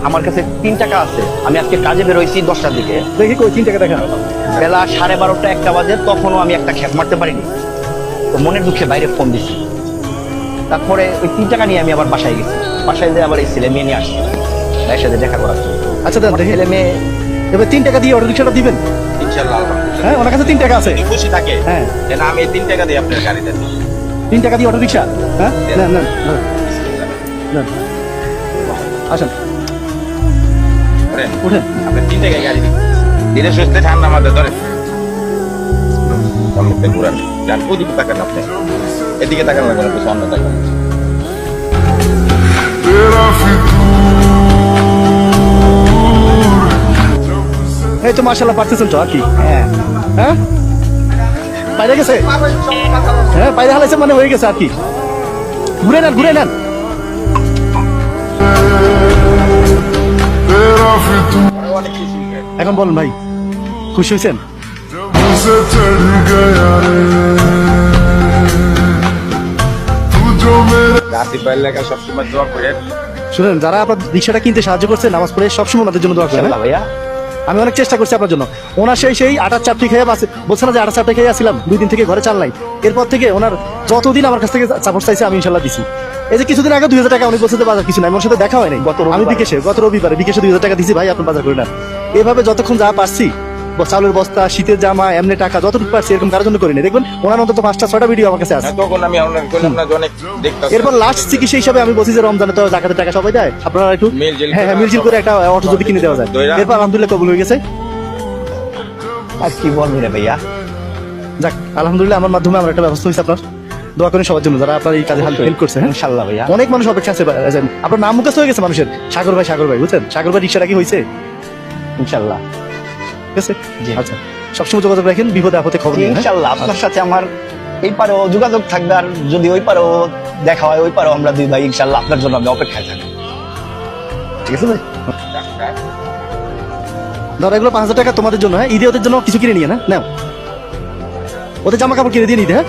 আমার কাছে 3 টাকা আছে। আমি আজকে কাজে বেরোইছি 10টার দিকে। দেখি কই 3 টাকা দেখা। বেলা 12:30 1টা বাজে, তখনও আমি একটা খেপ মারতে পারিনি। তো মনের দুঃখে বাইরে ফোন দিছি। তারপরে ওই 3 টাকা নিয়ে আমি আবার বাসায় গেছি। বাসায় যেয়ে আবার এই ছেলে মেয়ে নিয়ে আসছি ভাইয়ের সাথে দেখা করার জন্য। আচ্ছা দেন দেখি। ছেলে মেয়ে এবার 3 টাকা দিয়ে অটো রিকশাটা দিবেন। ইনশাআল্লাহ হ্যাঁ, ওনার কাছে 3 টাকা আছে। যদি খুশি থাকে হ্যাঁ, তাহলে আমি এই 3 টাকা দিয়ে আপনার গাড়িতে দিই। 3 টাকা দিয়ে অটো রিকশা। হ্যাঁ, নেন নেন নেন, আসেন ধরেন, উঠেন। আপনি 3 টাকায় গাড়ি দিন। ধীরে সুস্থে ঠান্ডা মাথায় ধরেন। সামনে ঘুরান, যান ওদিকে তাকান আপনি, এদিকে তাকান না, কোনো সামনে তাকান। এই তো মাশাআল্লাহ পারতেছেন তো আর কি। হ্যাঁ হ্যাঁ, বাইরে গেছে। হ্যাঁ, বাইরে হালাইছে মানে হয়ে গেছে আর কি। ঘুরে নেন ঘুরে নেন। অনেক খুশি হয়ে গেছে। এখন বলুন ভাই, খুশি হয়েছেন? मुझसे चढ़ गया रे तू जो मेरे রাতে পাইলে লেখা সবসময় দোয়া করেন। শুনেন, যারা আপনার রিক্সাটা কিনতে সাহায্য করছে, নামাজ পড়ে সবসময় ওনাদের জন্য দোয়া করেন। ইনশাআল্লাহ ভাইয়া। আমি অনেক চেষ্টা করছি আপনার জন্য। ওনার সেই আটার চাপটি খেয়ে বলছে না যে আটার চাপটি খেয়ে আসছিলাম, 2 দিন থেকে ঘরে চাল নাই। এরপর থেকে ওনার যতদিন আমার কাছ থেকে সাপোর্ট চাইছে আমি ইনশাল্লাহ দিছি। এই যে কিছুদিন আগে 2000 টাকা উনি বলছে যে বাজার কিছু নাই, আমার সাথে দেখা হয় নাই। আমি গত রবিবারে বিকেশে 2000 টাকা দিছি, ভাই আপনার বাজার করে নেন। এভাবে যতক্ষণ যা পারছি, চাউলের বস্তা, শীতের জামা, এমনি টাকা যতটুকু পারছি, এরকম কারোর জন্য করিনি। দেখবেন ওনার অন্তত 5টা 6টা ভিডিও আমার কাছে আছে। তখন আমি আপনার করলাম না যে অনেক দেখতাম। এরপর লাস্ট চিকিৎসা হিসাবে আমি বলছি যে রমজানে তো জাকাতের টাকা সবাই দেয়, আপনারা একটু মিলজিল হ্যাঁ মিলজিল করে একটা অটো যদি কিনে দেওয়া যায়। এরপর আলহামদুলিল্লাহ কবুল হয়ে গেছে। আর কি বলবো রে ভাইয়া। যাক, আলহামদুলিল্লাহ আমার মাধ্যমে আমার একটা ব্যবস্থা হয়েছে। আপনার দোয়া করেন সবার জন্য যারা আপনার এই কাজে হেল্প করছে। হ্যাঁ, ইনশাআল্লাহ ভাইয়া। অনেক মানুষ অপেক্ষা আছে। আপনার নাম মুখস্থ হয়ে গেছে মানুষের, সাগর ভাই বুঝছেন? সাগর ভাই রিক্সাটা কি হয়েছে? ইনশাআল্লাহ। ঠিক আছে, জি। আচ্ছা, সবসময় যোগাযোগ রাখেন, বিপদে আপদে খবর নিন। হ্যাঁ? ইনশাআল্লাহ আপনার সাথে আমার এই পারেও যোগাযোগ থাকবে, আর যদি ওই পারেও দেখা হয়, ওই পারেও আমরা 2 ভাই ইনশাআল্লাহ আপনার জন্য আমি অপেক্ষায় থাকবো। ঠিক আছে ভাই? ধরো এগুলো 5000 টাকা তোমাদের জন্য। হ্যাঁ, ঈদে ওদের জন্য কিছু কিনে নিয়ে না নাও, ওদের জামা কাপড় কিনে দিয়ে নিতে। হ্যাঁ।